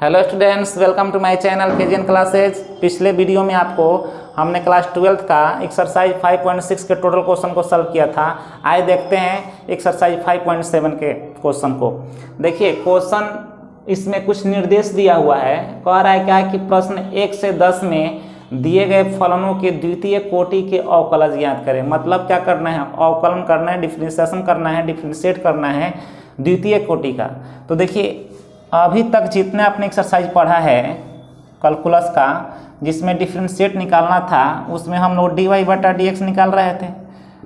Hello students, welcome to my channel KGN classes. पिछले video में आपको हमने क्लास 12th का एक्सरसाइज 5.6 के टोटल क्वेश्चन को सॉल्व किया था। आइए देखते हैं एक्सरसाइज 5.7 के क्वेश्चन को। देखिए क्वेश्चन इसमें कुछ निर्देश दिया हुआ है। कह रहा है क्या कि प्रश्न 1 से 10 में दिए गए फलनों के द्वितीय कोटि के अवकलज ज्ञात करें। मतलब क्या करना है, अवकलन करना है, डिफरेंशिएशन करना है, डिफरेंशिएट करना है द्वितीय कोटि का। तो देखिए अभी तक जितने आपने एक्सरसाइज पढ़ा है कैलकुलस का, जिसमें डिफरेंशिएट निकालना था, उसमें हम लोग dy बटा dx निकाल रहे थे।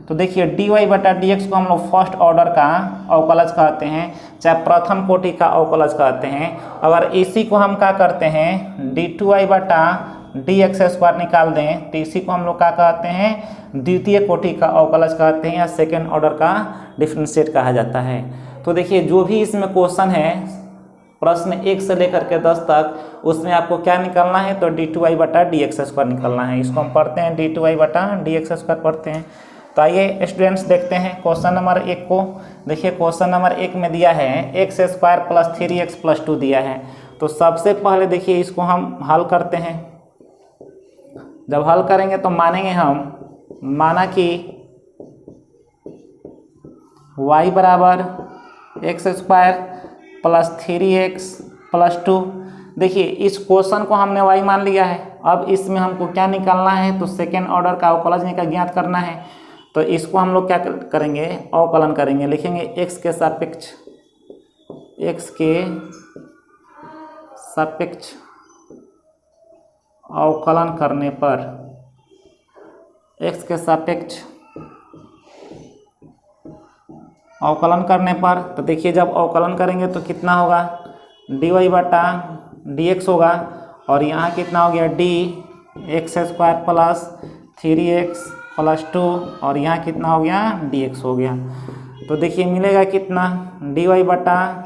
तो देखिए dy बटा dx को हम लोग फर्स्ट ऑर्डर का अवकलज कहते हैं, चाहे प्रथम कोटि का अवकलज कहते हैं। अगर इसी को हम क्या करते हैं d2y बटा dx स्क्वायर निकाल दें तो इसी को हम लोग क्या कहते हैं, द्वितीय कोटि का अवकलज कहते हैं या सेकेंड ऑर्डर का डिफरेंशिएट कहा जाता है। तो देखिए जो भी इसमें क्वेश्चन है प्रश्न 1 से लेकर के 10 तक, उसमें आपको क्या निकालना है, तो d2y बटा dx स्क्वायर निकालना है। इसको हम पढ़ते हैं d2y बटा dx स्क्वायर पढ़ते हैं। तो आइए स्टूडेंट्स देखते हैं क्वेश्चन नंबर 1 को। देखिए क्वेश्चन नंबर 1 में दिया है x square plus 3x plus 2 दिया है। तो सबसे पहले देखिए इसको हम हल करते हैं। जब हल करेंगे तो मानेंगे हम, माना कि y बराबर x square plus 3x plus 2। देखिए इस क्वेश्चन को हमने y मान लिया है। अब इसमें हमको क्या निकालना है, तो सेकेंड ऑर्डर का अवकलज का ज्ञात करना है। तो इसको हम लोग क्या करेंगे, अवकलन करेंगे। लिखेंगे x के सापेक्ष, x के सापेक्ष अवकलन करने पर, x के सापेक्ष अवकलन करने पर, तो देखिए जब अवकलन करेंगे तो कितना होगा, dy बटा dx होगा, और यहाँ कितना हो गया dx square plus 3x plus 2, और यहाँ कितना हो गया dx हो गया। तो देखिए मिलेगा कितना, dy बटा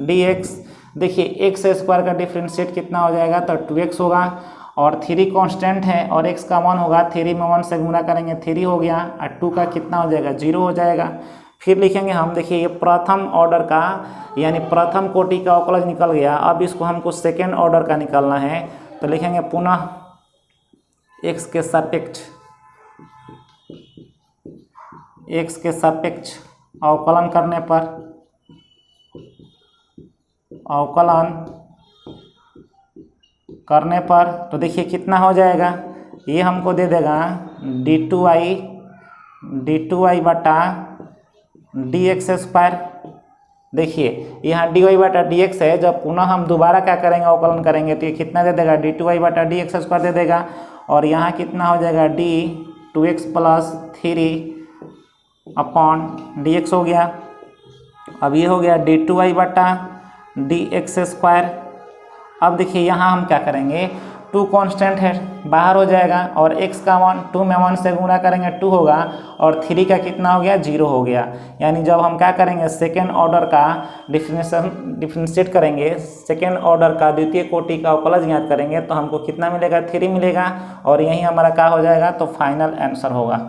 dx। देखिए x स्क्वायर का डिफरेंशिएट कितना हो जाएगा, तो 2x होगा, और 3 कांस्टेंट है और x का 1 होगा। 3 में 1 से गुणा करेंगे 3 हो गया, और 2 का कितना हो जाएगा 0 हो जाएगा। फिर लिखेंगे हम, देखिए ये प्रथम ऑर्डर का यानी प्रथम कोटि का अवकलज निकल गया। अब इसको हमको सेकेंड ऑर्डर का निकालना है। तो लिखेंगे पुनः x के सापेक्ष, x के सापेक्ष अवकलन करने पर, अवकलन करने पर तो देखिए कितना हो जाएगा, ये हमको दे देगा d2y बटा dx स्क्वायर। देखिए यहाँ dy बटा dx है, जब पुनः हम दोबारा क्या करेंगे अवकलन करेंगे तो ये कितना दे देगा, d2y बटा dx स्क्वायर दे देगा, और यहाँ कितना हो जाएगा d2x प्लस 3 अपॉन dx हो गया। अब ये हो गया d2y बटा dx स्क्वायर। अब देखिए यहाँ हम क्या करेंगे, 2 कांस्टेंट है बाहर हो जाएगा, और x का 1 2 में 1 से गुणा करेंगे 2 होगा, और 3 का कितना हो गया 0 हो गया। यानी जब हम क्या करेंगे सेकेंड ऑर्डर का डिफरेंशिएट करेंगे, सेकेंड ऑर्डर का द्वितीय कोटि का अवकलज ज्ञात करेंगे, तो हमको कितना मिलेगा 3 मिलेगा, और यही हमारा क्या हो जाएगा, तो फाइनल आंसर होगा।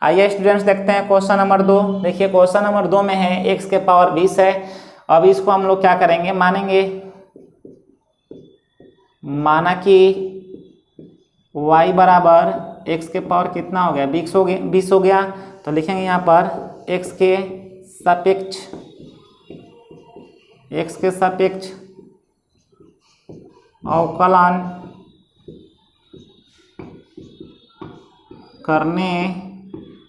आइए स्टूडेंट्स देखते हैं क्वेश्चन नंबर 2। देखिए क्वेश्चन नंबर 2 में है x के पावर 20 है। अब इसको हम लोग क्या करेंगे, मानेंगे, माना कि y बराबर x के पावर कितना हो गया 20 हो गया। तो लिखेंगे यहाँ पर x के सापेक्ष, x के सापेक्ष अवकलन करने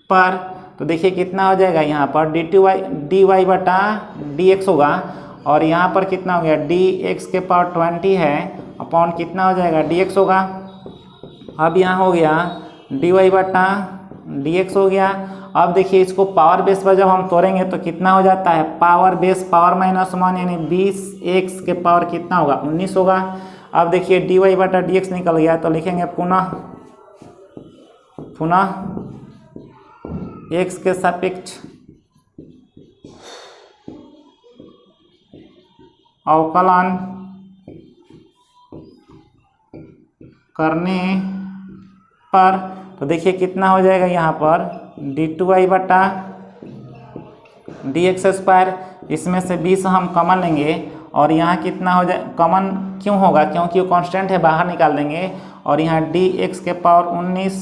पर, तो देखिए कितना हो जाएगा, यहाँ पर dy बटा dx होगा, और यहाँ पर कितना हो गया dx के पावर 20 है अपॉन कितना हो जाएगा dx होगा। अब यहाँ हो गया dy बटा dx हो गया। अब देखिए इसको पावर बेस पर जब हम तोड़ेंगे तो कितना हो जाता है, पावर बेस पावर माइनस 1 यानी 20x के पावर कितना होगा 19 होगा। अब देखिए dy बटा dx निकल गया, तो लिखेंगे पुनः x के सापेक्ष अवकलन करने पर, तो देखिए कितना हो जाएगा, यहाँ पर d2y बटा dx स्क्वायर, इसमें से 20 हम कॉमन लेंगे और यहाँ कितना हो जाए, कॉमन क्यों होगा, क्योंकि वो कांस्टेंट है, बाहर निकाल देंगे। और यहाँ dx के पावर 19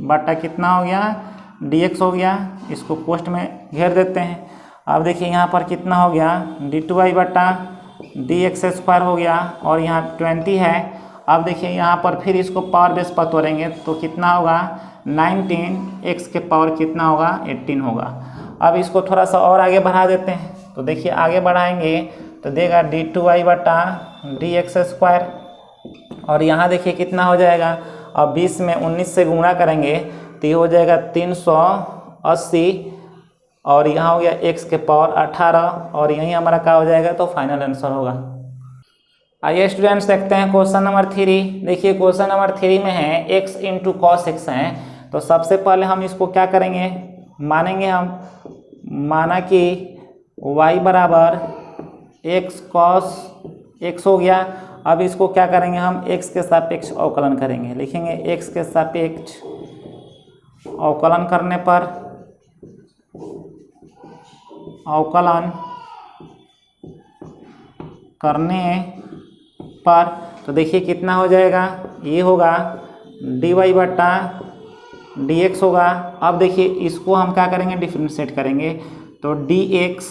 बटा कितना हो गया, dx हो गया। इसको पोस्ट में घेर देते हैं। अब देखिए यहाँ पर कितना हो गया, d2y बटा dx स्क्वायर हो गया, और यहाँ 20 है। अब देखिए यहाँ पर फिर इसको पावर बेस पर तोड़ेंगे तो कितना होगा, 19, x के पावर कितना होगा, 18 होगा। अब इसको थोड़ा सा और आगे बढ़ा देते हैं, तो देखिए आगे बढ़ाएंगे तो देगा d2y बटा dx स्क्वायर, और यहाँ देखिए कितना हो जाएगा, अब 20 में 19 से गुणा करेंगे तो ये हो जाएगा 380, और यहाँ हो गया x के पावर 18, और यही हमारा क्या हो जाएगा, तो फाइनल आंसर होगा। आइए स्टूडेंट्स देखते हैं क्वेश्चन नंबर 3। देखिए क्वेश्चन नंबर 3 में है x इंटू कॉस एक्स है। तो सबसे पहले हम इसको क्या करेंगे, मानेंगे हम, माना कि y बराबर x कॉस x हो गया। अब इसको क्या करेंगे हम, x के सापेक्ष अवकलन करेंगे, लिखेंगे x के सापेक्ष अवकलन करने पर, अवकलन करने पर तो देखिए कितना हो जाएगा, ये होगा dy बटा dx होगा। अब देखिए इसको हम क्या करेंगे, डिफरेंशिएट करेंगे, तो dx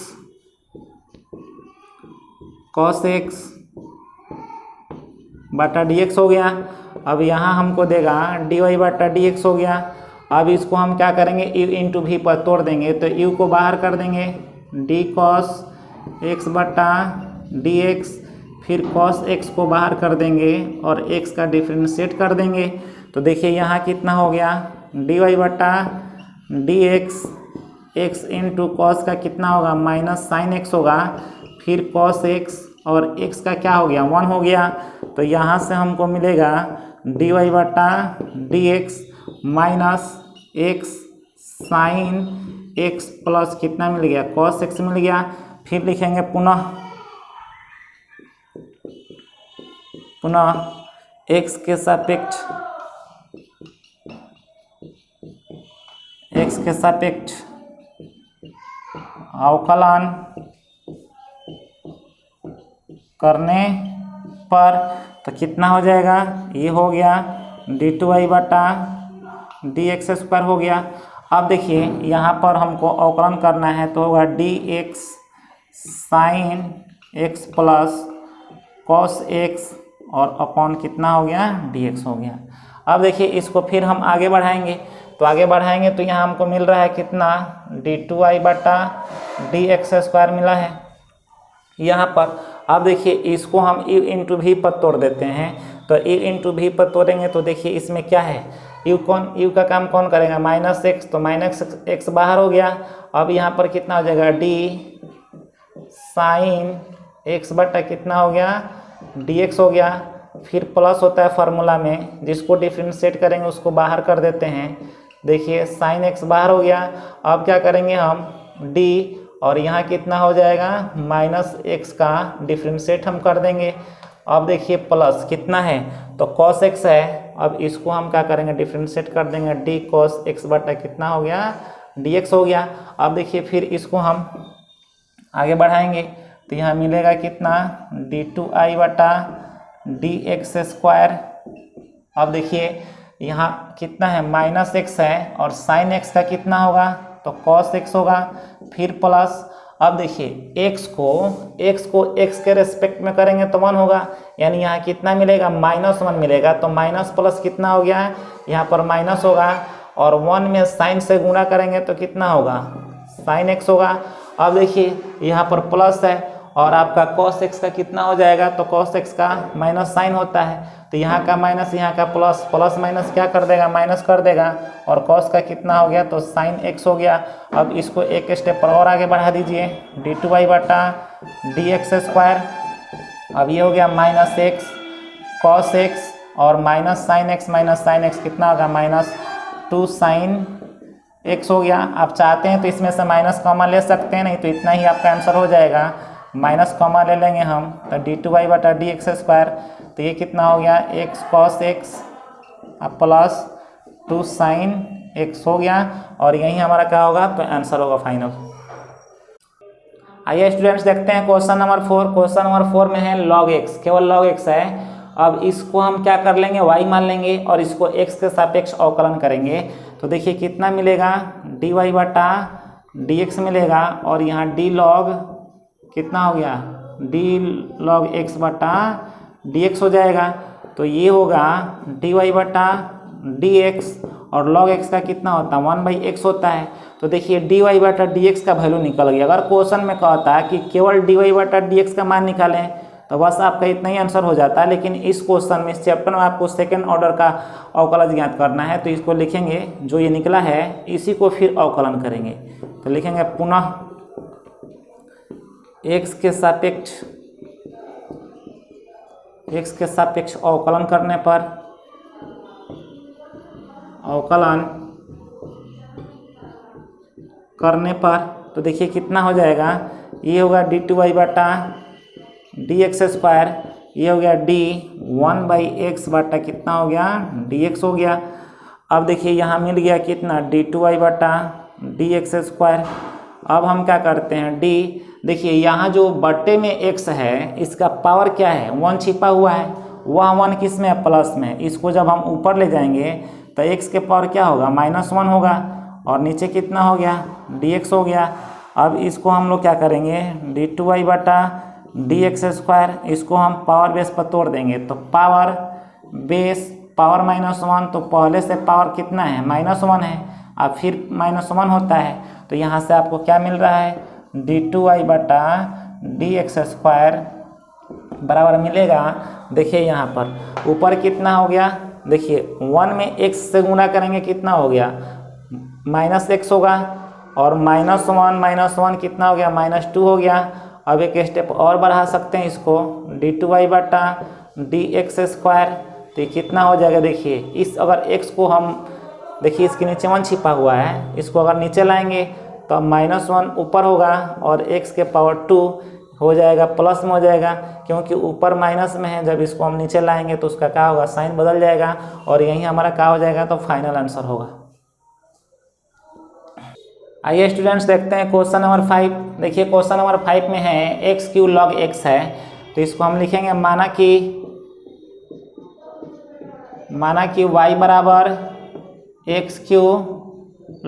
cos x बटा dx हो गया। अब यहाँ हमको देगा dy बटा dx हो गया। अब इसको हम क्या करेंगे, u इंटू भी पर तोड़ देंगे, तो u को बाहर कर देंगे, d cos x बटा dx, फिर cos x को बाहर कर देंगे और x का डिफरेंशिएट कर देंगे। तो देखिए यहाँ कितना हो गया, dy बटा dx, x इंटू कॉस का कितना होगा, माइनस साइन x होगा, फिर cos x, और x का क्या हो गया, 1 हो गया। तो यहाँ से हमको मिलेगा dy बटा dx minus x sine x plus कितना मिल गया, cos x मिल गया। फिर लिखेंगे पुनः x के सापेक्ष अवकलन करने पर तो कितना हो जाएगा, ये हो गया d2y बटा dx स्क्वायर हो गया। अब देखिए यहाँ पर हमको अवकलन करना है, तो होगा dx sine x plus cos x, और अपॉन कितना हो गया, dx हो गया। अब देखिए इसको फिर हम आगे बढ़ाएंगे, तो आगे बढ़ाएंगे तो यहाँ हमको मिल रहा है कितना, d2y बटा dx स्क्वायर मिला है यहाँ पर। अब देखिए इसको हम u इंटू भी पर तोड़ देते हैं, तो u इंटू भी पर तोड़ेंगे तो देखिए इसमें क्या है, u का काम कौन करेगा, माइनस x, तो माइनस x बाहर हो गया। अब यहाँ पर कितना हो जाएगा, d साइन x बटा कितना हो गया, dx हो गया। फिर प्लस होता है फार्मूला में, जिसको डिफरेंशिएट करेंगे उसको बाहर कर देते हैं। देखिए साइन x बाहर हो गया। अब क्या करेंगे हम, d, और यहाँ कितना हो जाएगा, माइनस x का डिफरेंशिएट हम कर देंगे। अब देखिए प्लस कितना है, तो cos x है। अब इसको हम क्या करेंगे, डिफरेंशिएट कर देंगे, d cos x बटा कितना हो गया, dx हो गया। अब देखिए फिर इसको हम आगे बढ़ाएंगे तो यहाँ मिलेगा कितना, d2i बटा dx स्क्वायर। अब देखिए यहाँ कितना है, माइनस x है, और साइन x का कितना होगा, तो cos x होगा। फिर प्लस, अब देखिए x को x के रेस्पेक्ट में करेंगे तो 1 होगा, यानी यहाँ कितना मिलेगा, -1 मिलेगा। तो माइनस प्लस कितना हो गया, यहाँ पर माइनस होगा, और 1 में साइन से गुणा करेंगे तो कितना होगा, साइन x होगा। अब देखिए यहाँ पर प्लस है, और आपका cos x का कितना हो जाएगा, तो cos x का माइनस साइन होता है, तो यहाँ का माइनस यहाँ का प्लस, प्लस माइनस क्या कर देगा, माइनस कर देगा, और cos का कितना हो गया, तो साइन x हो गया। अब इसको एक स्टेप पर और आगे बढ़ा दीजिए, d2y बटा dx स्क्वायर। अब ये हो गया माइनस x cos x, और माइनस साइन x कितना होगा, -2 साइन x हो गया। आप चाहते हैं तो इसमें से माइनस कॉमन ले सकते हैं, नहीं तो इतना ही आपका आंसर हो जाएगा। माइनस कॉमन ले लेंगे हम, तो d2y बटा dx स्क्वायर, तो ये कितना हो गया, x cos x plus 2 sine x हो गया, और यही हमारा क्या होगा, तो आंसर होगा फाइनल। आइए स्टूडेंट्स देखते हैं क्वेश्चन नंबर 4। क्वेश्चन नंबर 4 में है log x, केवल log x है। अब इसको हम क्या कर लेंगे, y मान लेंगे और इसको x के सापेक्ष अवकलन करेंगे। तो देखिए कितना मिलेगा, dy बटा dx मिलेगा और यहाँ d log कितना हो गया, d log x बटा dx हो जाएगा। तो ये होगा dy बटा dx और log x का कितना होता है, 1/x होता है। तो देखिए dy बटा dx का वैल्यू निकल गया। अगर क्वेश्चन में कहता है कि केवल dy बटा dx का मान निकालें तो बस आपका इतना ही आंसर हो जाता है। लेकिन इस क्वेश्चन में, इस चैप्टर में आपको सेकंड ऑर्डर का अवकलज ज्ञात करना है। तो इसको लिखेंगे, जो ये निकला है इसी को फिर अवकलन करेंगे। तो लिखेंगे पुनः x के सापेक्ष अवकलन करने पर, तो देखिए कितना हो जाएगा, ये होगा d2y बटा dx स्क्वायर, ये हो गया d 1/x बटा कितना हो गया, dx हो गया। अब देखिए यहाँ मिल गया कितना, d2y बटा dx स्क्वायर। अब हम क्या करते हैं, d, देखिए यहाँ जो बट्टे में x है इसका पावर क्या है, 1 छिपा हुआ है। वह 1 किस में है, प्लस में। इसको जब हम ऊपर ले जाएंगे तो x के पावर क्या होगा, -1 होगा और नीचे कितना हो गया, dx हो गया। अब इसको हम लोग क्या करेंगे, d2y बटा dx स्क्वायर, इसको हम पावर बेस पर तोड़ देंगे। तो पावर बेस पावर -1, तो पहले से पावर कितना है, -1 है, अब फिर -1 होता है। तो यहाँ से आपको क्या मिल रहा है, d2y बटा dx स्क्वायर बराबर मिलेगा। देखिए यहाँ पर ऊपर कितना हो गया, देखिए 1 में x से गुणा करेंगे कितना हो गया, -x होगा और -1 कितना हो गया, -2 हो गया। अब एक स्टेप और बढ़ा सकते हैं इसको, d2y बटा dx स्क्वायर, तो कितना हो जाएगा, देखिए इस अगर x को हम, देखिए इसके नीचे 1 छिपा हुआ है, इसको अगर नीचे लाएंगे तो -1 ऊपर होगा और x के पावर 2 हो जाएगा, प्लस में हो जाएगा, क्योंकि ऊपर माइनस में है। जब इसको हम नीचे लाएंगे तो उसका क्या होगा, साइन बदल जाएगा और यही हमारा क्या हो जाएगा, तो फाइनल आंसर होगा। आइए स्टूडेंट्स देखते हैं क्वेश्चन नंबर 5। देखिए क्वेश्चन नंबर 5 में है x³ log x है। तो इसको हम लिखेंगे, माना कि y बराबर x³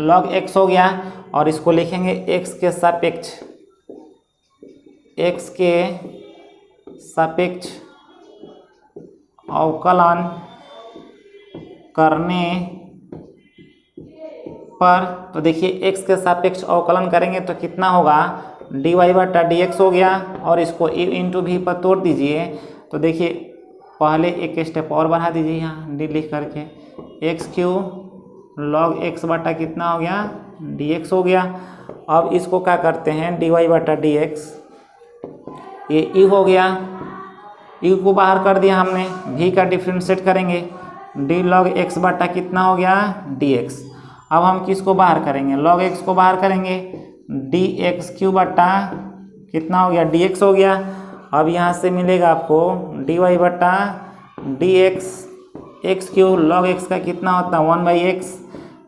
log x हो गया और इसको लिखेंगे x के सापेक्ष अवकलन करने पर। तो देखिए x के सापेक्ष अवकलन करेंगे तो कितना होगा, dy बटा dx हो गया और इसको a इंटू v पर तोड़ दीजिए। तो देखिए पहले एक स्टेप और बढ़ा दीजिए, यहाँ d लिख करके, x³ log x बटा कितना हो गया, dx हो गया। अब इसको क्या करते हैं, dy बटा dx, ये u हो गया, u को बाहर कर दिया हमने, v का डिफ्रेंशिएट करेंगे, d log x बटा कितना हो गया, dx। अब हम किसको बाहर करेंगे, log x को बाहर करेंगे, dx³ बटा कितना हो गया, dx हो गया। अब यहाँ से मिलेगा आपको dy बटा dx, x³ log x का कितना होता है, 1/x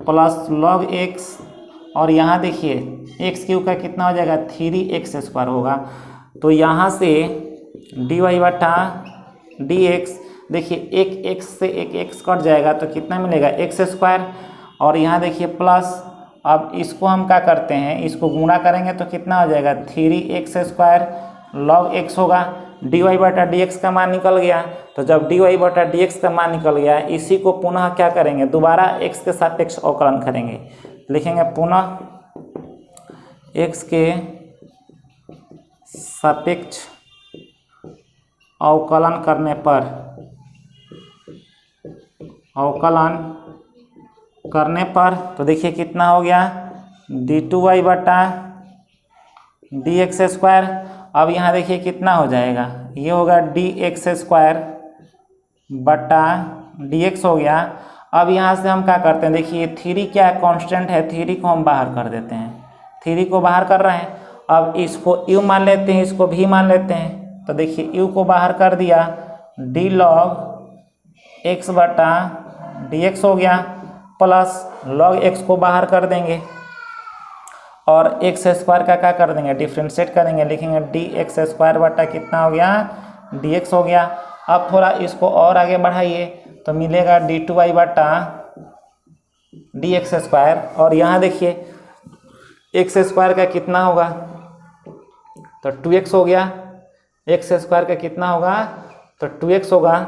प्लस log x, और यहाँ देखिए x³ का कितना हो जाएगा, 3x स्क्वायर होगा। तो यहाँ से dy बटा dx, देखिए एक x से एक x कट जाएगा तो कितना मिलेगा, x स्क्वायर, और यहाँ देखिए प्लस। अब इसको हम क्या करते हैं, इसको गुणा करेंगे तो कितना हो जाएगा, 3x स्क्वायर log x होगा। dy बटा dx का मान निकल गया। तो जब dy बटा dx का मान निकल गया, इसी को पुनः क्या करेंगे, दोबारा x के सापेक्ष अवकलन करेंगे। लिखेंगे पुनः x के सापेक्ष अवकलन करने पर, तो देखिए कितना हो गया, d2y बटा dx स्क्वायर। अब यहाँ देखिए कितना हो जाएगा, ये होगा dx स्क्वायर बटा dx हो गया। अब यहाँ से हम क्या करते हैं, देखिए 3 क्या है, कांस्टेंट है, 3 को हम बाहर कर देते हैं, 3 को बाहर कर रहे हैं। अब इसको u मान लेते हैं, इसको v मान लेते हैं। तो देखिए u को बाहर कर दिया, d log x बटा dx हो गया, प्लस log x को बाहर कर देंगे। और एक्स स्क्वायर का क्या कर देंगे, डिफ्रेंशिएट करेंगे, लिखेंगे डी एक्स स्क्वायर बटा कितना हो गया, डी एक्स हो गया। अब थोड़ा इसको और आगे बढ़ाइए तो मिलेगा डी टू वाई बटा डी एक्स स्क्वायर। और यहाँ देखिए एक्स स्क्वायर का कितना होगा, तो 2x हो गया, एक्स स्क्वायर का कितना होगा, तो 2x होगा,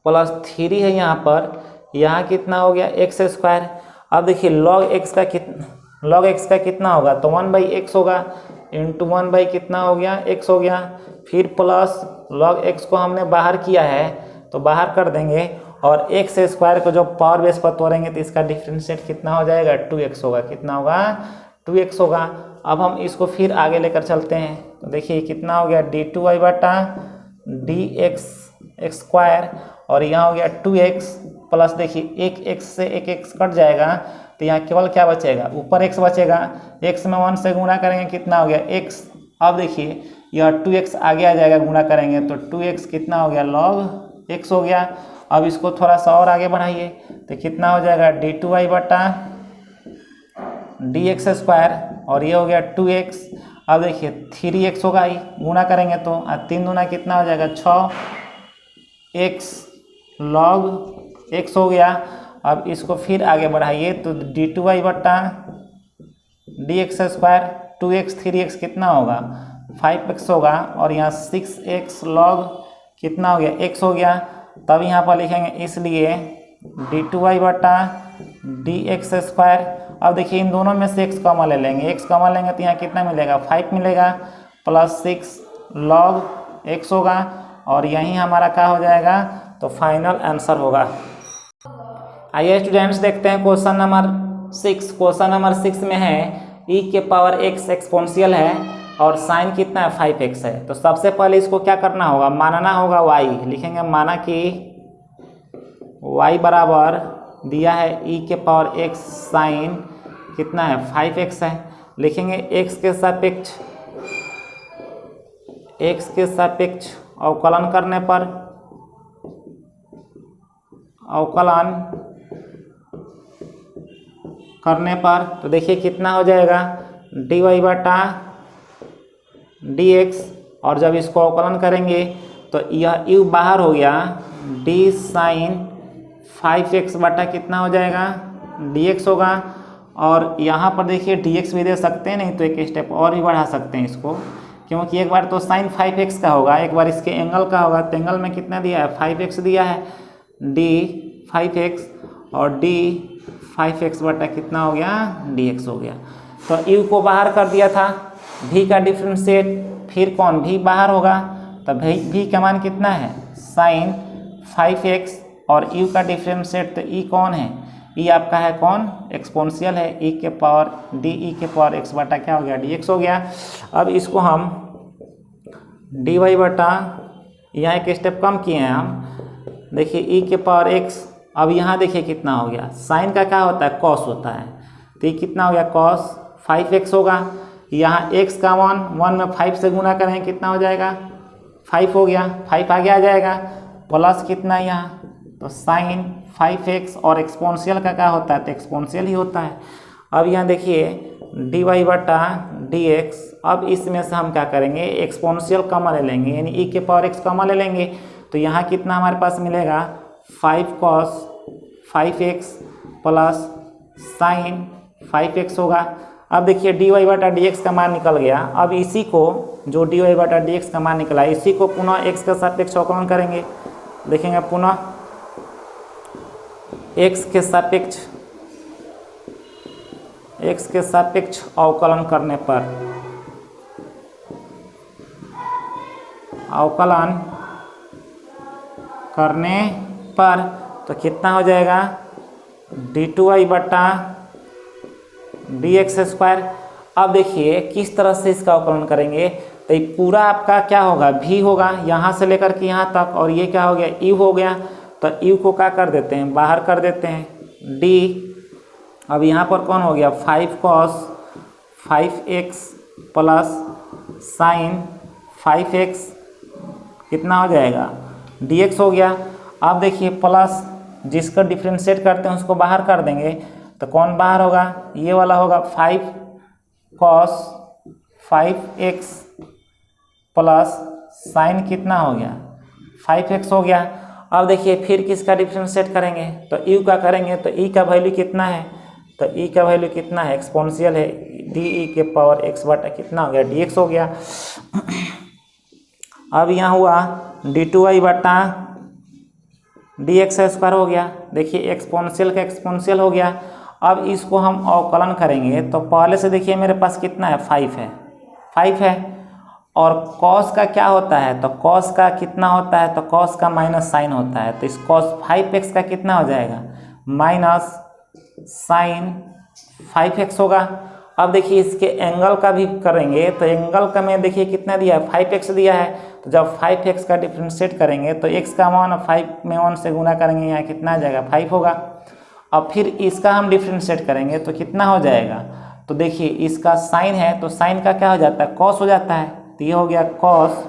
प्लस 3 है यहाँ पर, यहाँ कितना हो गया एक्स स्क्वायर। अब देखिए लॉग एक्स का कितना होगा, तो 1/x होगा, इंटू 1 कितना हो गया, x हो गया, फिर प्लस लॉग x को हमने बाहर किया है तो बाहर कर देंगे, और एक्स स्क्वायर को जो पावर बेस पर तोड़ेंगे तो इसका डिफरेंशिएट कितना हो जाएगा, 2x होगा, कितना होगा, 2x होगा। अब हम इसको फिर आगे लेकर चलते हैं तो देखिए कितना हो गया, डी टू वाई बटा डी एक्स स्क्वायर, और यहाँ हो गया 2x प्लस देखिए एक x से एक x कट जाएगा तो यहाँ केवल क्या बचेगा, ऊपर x बचेगा, x में 1 से गुणा करेंगे कितना हो गया x। अब देखिए यह 2x आगे आ जाएगा, गुणा करेंगे तो 2x कितना हो गया, log x हो गया। अब इसको थोड़ा सा और आगे बढ़ाइए तो कितना हो जाएगा, डी टू वाई बटा डी एक्स स्क्वायर, और ये हो गया 2x। अब देखिए 3x होगा ही, गुणा करेंगे तो 3 दूना कितना हो जाएगा, 6x log x हो गया। अब इसको फिर आगे बढ़ाइए तो डी टू वाई बटा D x square, 2x 3x कितना होगा, 5x होगा, और यहाँ 6x log कितना हो गया, x हो गया। तब यहाँ पर लिखेंगे इसलिए डी टू वाई बटा डी एक्स स्क्वायर। अब देखिए इन दोनों में से x कॉमन ले लेंगे, x कॉमन लेंगे तो यहाँ कितना मिलेगा, 5 मिलेगा, प्लस 6 log x होगा, और यही हमारा क्या हो जाएगा, तो फाइनल आंसर होगा। आइए स्टूडेंट्स देखते हैं क्वेश्चन नंबर 6। क्वेश्चन नंबर 6 में है e के पावर x एक्सपोनेंशियल है और साइन कितना है, 5x है। तो सबसे पहले इसको क्या करना होगा, मानना होगा y, लिखेंगे माना कि y बराबर दिया है e के पावर x साइन कितना है, 5x है। लिखेंगे x के सापेक्ष अवकलन करने पर, तो देखिए कितना हो जाएगा, डी वाई बटा डी एक्स, और जब इसको अवकलन करेंगे तो यह u बाहर हो गया, डी साइन 5x बटा कितना हो जाएगा, dx होगा। और यहाँ पर देखिए dx भी दे सकते हैं, नहीं तो एक स्टेप और भी बढ़ा सकते हैं इसको, क्योंकि एक बार तो साइन 5x का होगा, एक बार इसके एंगल का होगा, तो एंगल में कितना दिया है, 5x दिया है, d 5x, और d 5x बटा कितना हो गया, dx हो गया। तो u को बाहर कर दिया था, v का डिफरेंशिएट, फिर कौन, v बाहर होगा, तो v का मान कितना है, साइन 5x, और u का डिफरेंशिएट, तो e कौन है, e आपका है कौन, एक्सपोनेंशियल है, e के पावर के पावर x बटा क्या हो गया, dx हो गया। अब इसको हम dy बटा, यहाँ एक स्टेप कम किए हैं हम, देखिए e के पावर x, अब यहाँ देखिए कितना हो गया, साइन का क्या होता है, कॉस होता है, तो ये कितना हो गया, कॉस 5x होगा। यहाँ x का मान 1 में 5 से गुना करेंगे कितना हो जाएगा, 5 हो गया, 5 आगे आ जाएगा, प्लस कितना यहाँ, तो साइन 5x, और एक्सपोनेंशियल का क्या होता है, तो एक्सपोनेंशियल ही होता है। अब यहाँ देखिए डी वाई बटा डी एक्स, अब इसमें से हम क्या करेंगे, एक्सपोनेंशियल कॉमन ले लेंगे, यानी e के पावर x कॉमन ले लेंगे, तो यहाँ कितना हमारे पास मिलेगा, 5 cos 5x plus sign 5x होगा। अब देखिए डी वाई बटा डी एक्स का मान निकल गया। अब इसी को, जो डी वाई बटा डी एक्स का मान निकला, इसी को पुनः x के सापेक्ष अवकलन करेंगे, देखेंगे पुनः x के सापेक्ष अवकलन करने पर, तो कितना हो जाएगा, डी टू वाई बटा डी एक्स स्क्वायर। अब देखिए किस तरह से इसका अवकलन करेंगे, तो ये पूरा आपका क्या होगा, v होगा, यहाँ से लेकर के यहाँ तक, और ये क्या हो गया, u हो गया। तो u को क्या कर देते हैं, बाहर कर देते हैं, d। अब यहाँ पर कौन हो गया, 5 cos 5x plus sign 5x कितना हो जाएगा, dx हो गया। अब देखिए प्लस जिसका डिफ्रेंशिएट करते हैं उसको बाहर कर देंगे, तो कौन बाहर होगा, ये वाला होगा 5 कॉस 5x प्लस साइन कितना हो गया 5x हो गया। अब देखिए फिर किसका डिफरेंशिएट करेंगे, तो u का करेंगे तो e का वैल्यू कितना है, तो e का वैल्यू कितना है, एक्सपोनेंशियल है, डी के पावर x बटा कितना हो गया dx हो गया। अब यहाँ हुआ d2y बटा dx स्क्वायर हो गया। देखिए एक्सपोनेंशियल का एक्सपोनेंशियल हो गया। अब इसको हम अवकलन करेंगे तो पहले से देखिए मेरे पास कितना है 5 है और कॉस का क्या होता है, तो कॉस का कितना होता है, तो कॉस का माइनस साइन होता है, तो इस कॉस 5x का कितना हो जाएगा माइनस साइन 5x होगा। अब देखिए इसके एंगल का भी करेंगे तो एंगल का में देखिए कितना दिया है 5x दिया है, तो जब 5x का डिफरेंशिएट करेंगे तो x का मान 5 में 1 से गुना करेंगे, यहाँ कितना आ जाएगा 5 होगा। अब फिर इसका हम डिफरेंशिएट करेंगे तो कितना हो जाएगा, तो देखिए इसका साइन है तो साइन का क्या हो जाता है कॉस हो जाता है, तो ये हो गया कॉस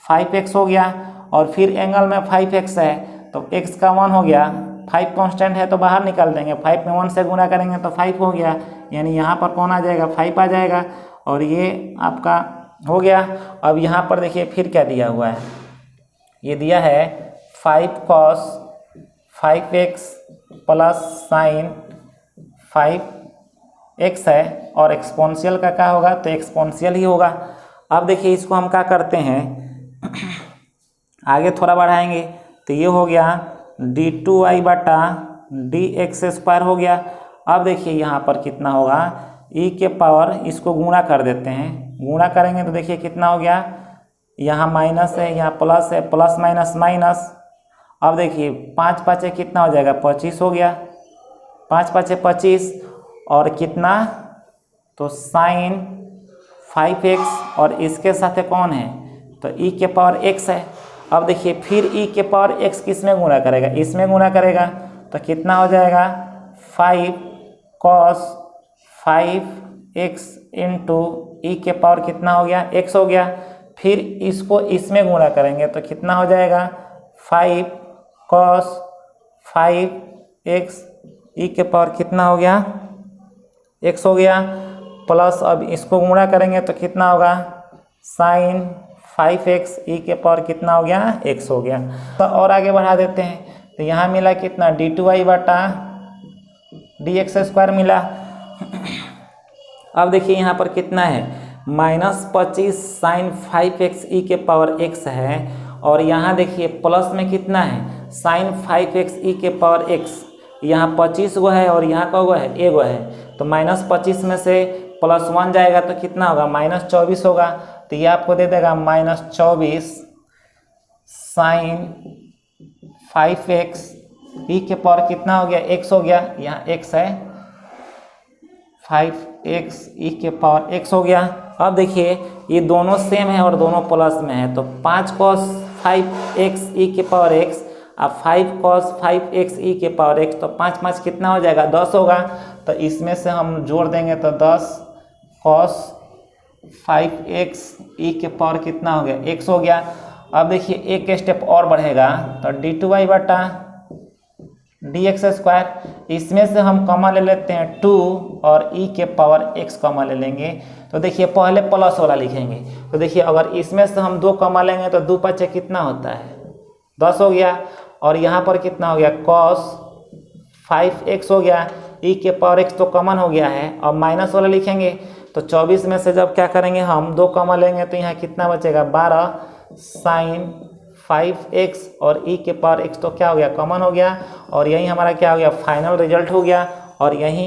5x हो गया। और फिर एंगल में 5x है तो x का 1 हो गया, 5 कांस्टेंट है तो बाहर निकाल देंगे, 5 में 1 से गुना करेंगे तो 5 हो गया, यानी यहाँ पर कौन आ जाएगा 5 आ जाएगा और ये आपका हो गया। अब यहाँ पर देखिए फिर क्या दिया हुआ है, ये दिया है 5 cos 5x plus sign 5x है और एक्सपोनेंशियल का क्या होगा, तो एक्सपोनेंशियल ही होगा। अब देखिए इसको हम क्या करते हैं आगे थोड़ा बढ़ाएंगे तो ये हो गया d2y बटा dx स्क्वायर हो गया। अब देखिए यहाँ पर कितना होगा e के पावर, इसको गुणा कर देते हैं, गुणा करेंगे तो देखिए कितना हो गया, यहाँ माइनस है यहाँ प्लस है, प्लस माइनस माइनस। अब देखिए 5 5 कितना हो जाएगा 25 हो गया, 5 5 25 और कितना, तो साइन 5x और इसके साथ कौन है, तो e के पावर x है। अब देखिए फिर e के पावर x किस में गुणा करेगा, इसमें गुणा करेगा तो कितना हो जाएगा 5 cos 5x इंटू e के पावर कितना हो गया x हो गया। फिर इसको इसमें गुणा करेंगे तो कितना हो जाएगा 5 cos 5x e के पावर कितना हो गया x हो गया, प्लस अब इसको गुणा करेंगे तो कितना होगा साइन 5x e के पावर कितना हो गया x हो गया। तो और आगे बढ़ा देते हैं तो यहाँ मिला कितना d2y बटा dx स्क्वायर मिला। अब देखिए यहाँ पर कितना है -25 साइन 5x e के पावर x है और यहाँ देखिए प्लस में कितना है साइन 5x e के पावर x, यहाँ 25 गो है और यहाँ का गो है एगो है, तो -25 में से +1 जाएगा तो कितना होगा -24 होगा। तो ये आपको दे देगा -24 साइन 5x e के पावर कितना हो गया x हो गया, यहाँ x है 5x e के पावर x हो गया। अब देखिए ये दोनों सेम है और दोनों प्लस में है, तो 5 cos 5x e के पावर x अब 5 cos 5x e के पावर x, तो 5 5 कितना हो जाएगा 10 होगा। तो इसमें से हम जोड़ देंगे तो 10 cos 5x e के पावर कितना हो गया x हो गया। अब देखिए एक स्टेप और बढ़ेगा तो d2y बटा dx स्क्वायर, इसमें से हम कॉमन ले लेते हैं 2 और e के पावर x कॉमन ले लेंगे। तो देखिए पहले प्लस वाला लिखेंगे, तो देखिए अगर इसमें से हम 2 कॉमन लेंगे तो 2 5 कितना होता है 10 हो गया और यहाँ पर कितना हो गया cos 5x हो गया, e के पावर x तो कॉमन हो गया है। और माइनस वाला लिखेंगे तो 24 में से जब क्या करेंगे हम 2 कॉमन लेंगे तो यहाँ कितना बचेगा 12 साइन 5x और e के पावर x तो क्या हो गया कॉमन हो गया और यही हमारा क्या हो गया फाइनल रिजल्ट हो गया और यही